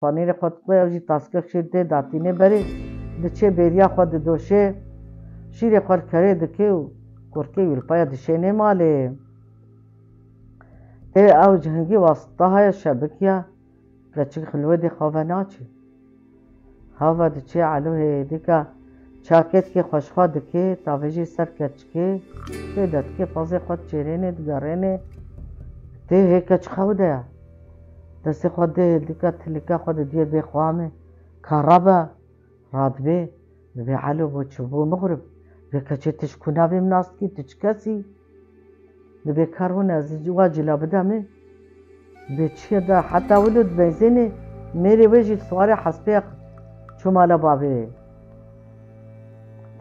پانیر خود اوجی تاسکه شده داتینه بری دچه بریا خود دوشه شیر خود کره دکه و کرکه ویلپایا دشینه ماله او جهنگی واسطه های شبکیه کچک خلوه دی خواه ناچه هوا دچه علوه دیکه چاکت که خوشخواه دکه تاویجی سر کچکه که دتکه پازه خود چیرینه دگرینه ده هی کچ خواه ده دست خود ده دیکه تلیکه خود دیر بی خوامه کارابه راد به علو بو چوبو مغرب به کچه تشکونه بیم ناست کی تچ کسی به کارونه از واجلا بدمه به چیه ده حتی ولد بنزینه میری وجی سواره حسبه چومالا بابه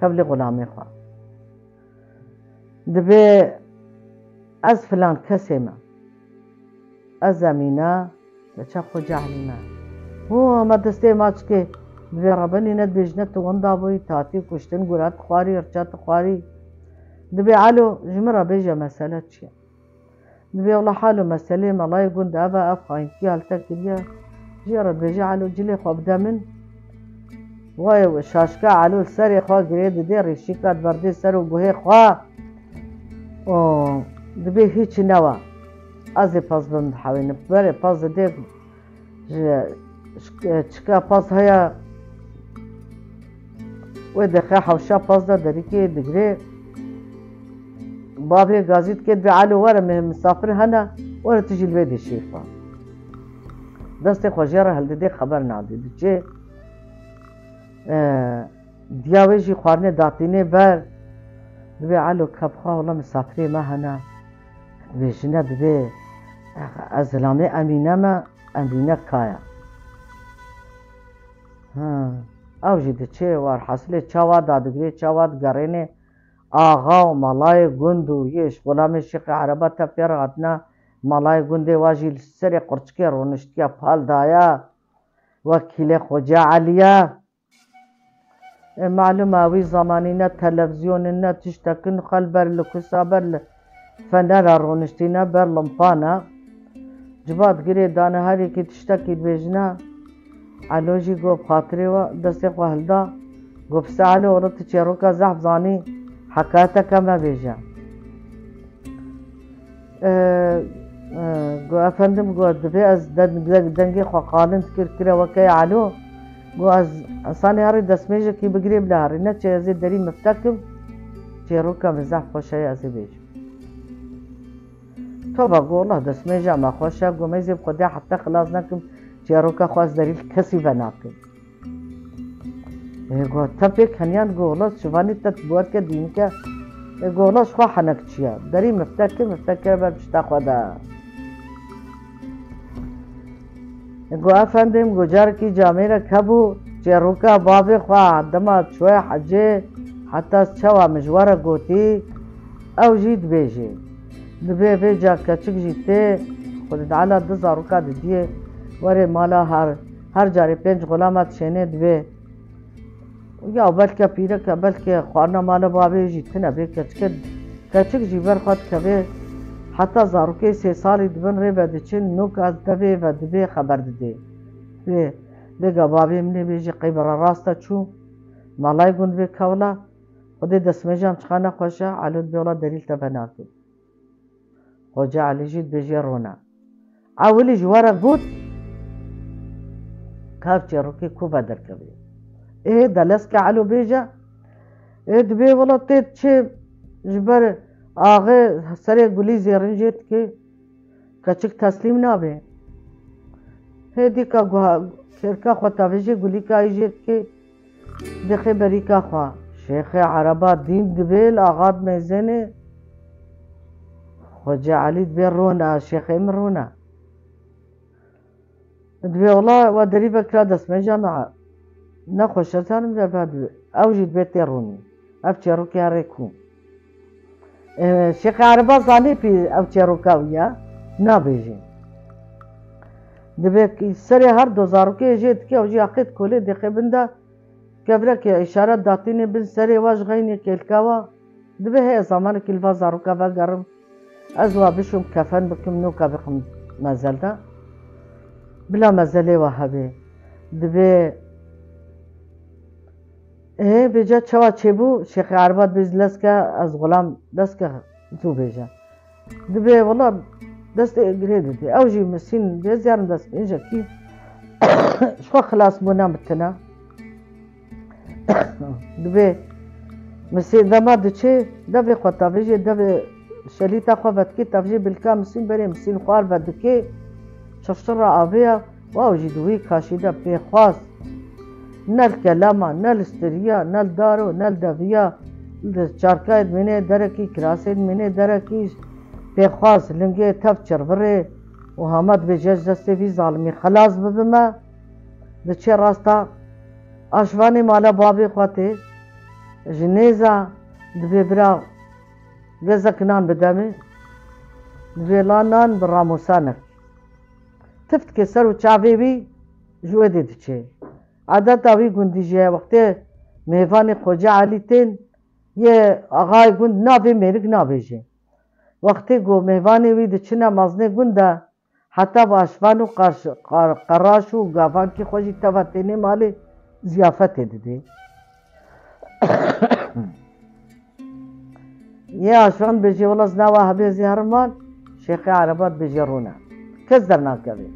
تبلی غلامی خواه دبی از فلان کسی ما از زمینه بچه خو جهلینا هو ما دسته ماچ که دبی ربنی ند بجنت وندا بوی تاتی کشتن گرات خواری ارچات خواری دبی علو جمرا بیجا مسئله چیه دبي والله حاله مسألة مالله يقول دابا أفخاين كي هالتا كليا جيرا بيجي على جلي خواب دامن واي شاشكا علو السري خوا قريد دي ريشيكات بردي سرو بوهي خوا دبي هيش نوا أزي باز بمحاوين بري باز دي شكا باز هيا ويدخي حوشا باز دا دريكي دقري بابي غازيت كده بعلو ورا مسافر هنا ورا تجي البيت الشيخة دستي خوجيرة هل دي خبر نادي دي دياويجي خوارني داتيني بر دبي علو كبخوا والله مسافري ما هنا بيجينا دبي أزلامي أمينة ما أمينة كايا أوجي دي وار حاصلي چاواد دادگري چاواد گريني آغا و مالای گند و یش غلام شیخ عربه تا پیر غدنا مالای گنده واجی سر قرچکی رونشتیا پال دایا وکیل خوجا علیا معلوم اوی زمانی نه تلویزیون نه تشتکن خلبر لکسا بر فنر رونشتینا بر لمپانا جباد گیری دانه هری که تشتکی بیجنا علوجی گو خاطری و دستی خوالدا گو بسالو ورد چیروکا زحف زانی حكاتك ما بيجا قو أفندم قو دبي أز دنجي خو قالن كركرة وكي علو قو أز أصاني هاري دسميجا كي بقريب لهاري نتشي أزي دري مفتكم تيروكا مزاح خوشاي أزي بيجا توبا قو الله دسميجا ما خوشا قو ميزي بخدي حتى خلاص نكم تيروكا خواز دري الكسي بناكم گو تبیک هنیان گولاس شوانی تت بور که دین که گولاس خوا حنک چیا داری مفتکر بر بشتا خدا گو افندم گوجار کی جامعه را کبو چروکا باب خوا دما شوی حجه حتی چوا مجوار گوتی او جید بیجه دبی بیجا کچک جیته خود تعالی دزاروکا دیه وره مالا هر جاری 5 غلامات شنه دبی یا بلکه پیره که بلکه خوانا مال بابی جیتنه به کچک جیبر خود که حتی زاروکه 3 سالی دبن ری بده چن نوک از دبی و دبی خبر دده بگه بابی منی بیجی قیبر راستا چو مالای گند بی کولا خودی دسمه جام چخانه خوشه علود بیولا دلیل تبناکو خوجه علی جید بیجی رونا اولی جوارا گود کاف چروکی کو بدر کبی ايه دلسك علو بيجا ايه دبي والله تيت شي جبر آغي سري قولي زيرنجيت كي كچك تسليم نابي هي دي كا شركة خوا تاويجي قولي كا ايجيت كي دخي بريكا خوا شيخ عربا دين دبيل آغاد ميزيني خوجة علي دبي رونا شيخ امرونا دبي والله ودري بكرا دسمي جامعة نخوش زنم بعد اوجد بيتي روني افشروكي هريكو شيخ عربا زاني في افشروكاويا نابيجي دبك سري هر 2000 جيت كي اوجي عقد كولي دقي بندا قبلك اشارات داتيني بن سري واش غيني كيلكاوا دبي هي زمان كيلفا زاروكا فقرم ازوا بشم كفن بكم نوكا بكم مازلتا بلا مازالي وهابي دبێ بێجا چاوا چێبوو شێخی عربات بێز لەسکە ئەس غڵام دەستکە زوو بێژە دبێ وەڵام دەستی گرێ دێ ئەوژی مسین بێزیارم دەست ئێژەکی شخوا خلاص بوونا بتنە دبێ مسین دەما دچێ دەبێ خۆ تاڤێژێ دەبێ شەلیتا خۆ بەدکێ تاڤژێ بلکا مسین بەرێ مسین خوار بەدکێ شەشتڕە ئاڤەیە واوژی دووی کاشیدە پێخواست نەل کەلەما نەل ستریا نەل دارۆ نەل دەڤیا چارکایت مێنێ دەرەکی کراسێت مێنێ دەرەکیش پێخواست لنگێ تەف چڕبڕێ و هەمەد بێجەش دەستێوی زاڵمی خەلاص ببمە دچێ ڕاستە ئاشوانی مالە بابێ خواتێ ji nêza divê bira gezek nan bidemê divê la nan bi ramosanek tiftkê ser û çavê wî ji Wêdê diçe edeta wî gundî jî ye wextê mêvanê Xweca Elî tên yê axayê gund navê mêrik nabêje wextê ku mêvanê wî diçine mazinê gund de heta bi aşvan û qeraş û gavankî xwe jî teva tênê malê ziyafetê dide yê aşvan bêje wela znava hebe ziharman Şêxê Erebat bêje rûne kes dernakeve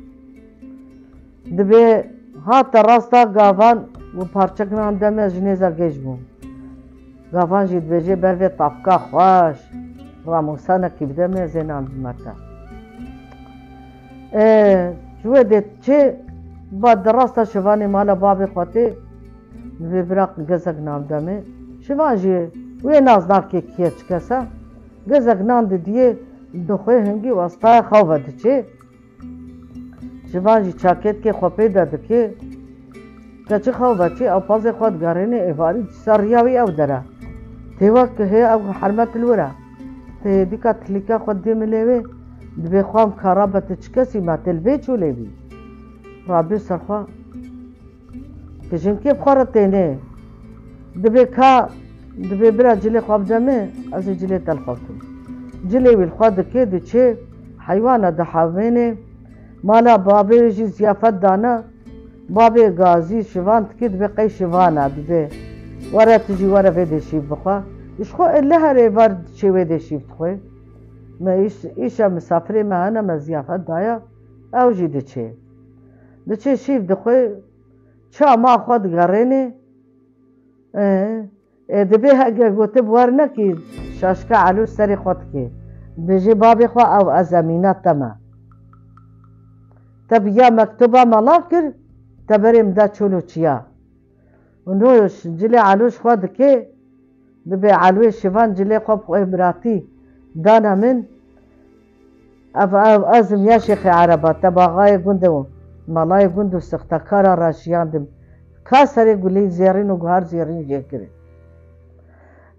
dibê hate rasta gavan û parçekinan deme ji nêza gêj bûn gavan jî dibêje bervê tafka xweş ramosanekî bide mêzê nan bimete ji Wêdê çê ba di rasta şivanê mala babê xwe tê divê bira gezek nan demê şivan jî wê naz nake kiye çi kese gezek nan didiye dixwe hingî westaya xew ve diçe şivan jî çakêtkê xwe pê de dike keçi xew veçê ew pazê xwe digerêne êvarî dîsa riya wî ew dere têwa ku heye ew hermet li wir e tê dîka tilîka xwe dê milê wê dibê xwam kara be tu çi kesî me tê li bê çûlê bî rabê serxwe Kişinkê bixwara tênê dibê ka dibê bira cilê xwe bidemê ez ê cilê te li xwe bikim cilê wî li xwe dike diçe heywana dihewênê mala babê jî ziyafet dane babê gazî şivan dike dibê qey şivana dibê were tu jî were vê dê şîv bixwe ji xwe li her êvar diçe wê dê şîv dixwe me îşa misafirê me hene me ziyafet daye ew jî diçe diçe şîv dixwe çama xwe digerêne dibê hege gote bi wer nekî şaşka elû serê xwe dike bêje babê xwe ew ez emîne te me te biya mektuba mala kir te berê min de çûl û çiya nûş cilê elûş xwe dike dibê elûyê şivan cilê xwe bi xwe miratî dane min ev ezim ya Şêxê Erebat te baxayê gund û malayê gund û sixtekara raşiyandim ka serê gulê zêrîn û guhar zêrîn jê kirin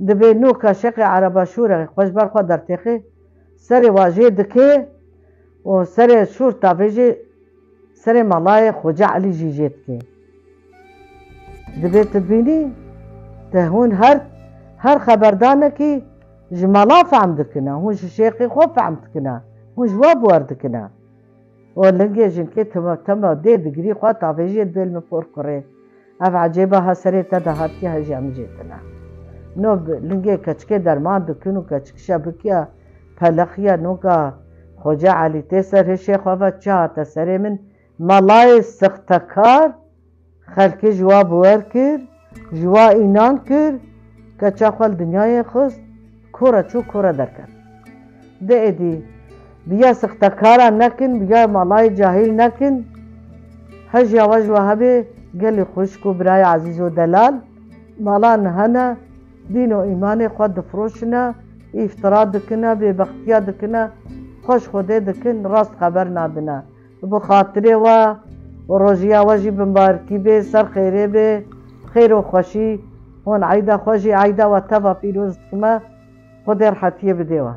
dibê nûka Şêxê Erebat şûre xweşber xwe dertêxê serê wa jê dike û serê şûr tavê jê serê malayê Xweca Elî jî jê dike dibê tu bînî te hûn her xeberdanekî ji mala fehm dikine hûn ji Şêxê xwe fehm dikine hûn ji we bi wer dikine û lingê jinkê tema dê digirî xwe tavê jê dibê li min por kurê ev ecêba ha serê te de hatiye hejî em jê tune no lingê keçikê derman dikin û keçikişa bikiya pelexiya nûka Xweca Elî tê ser hêşê xwe ve çi hate serê min malayê sixtekar xelkê ji we bi wer kir ji we înan kir keça xwe li dinyayê xist kora çû kora derket de êdî biya sixtekara nekin biya malayê cahîl nekin heja we ji we hebe gelê xwişk û birayê ezîz û delal malan hene dîn û îmanê xwe difiroşine îftira dikine bêbextiya dikine xweş xwedê dikin rast xeber nadine bi xatirê we û rojiya we jî bimbarikî bê ser xêrê bê xêr û xweşî hûn eyda xwe jî eyda we teva pîroz dikime xwedê rihetiye bidê we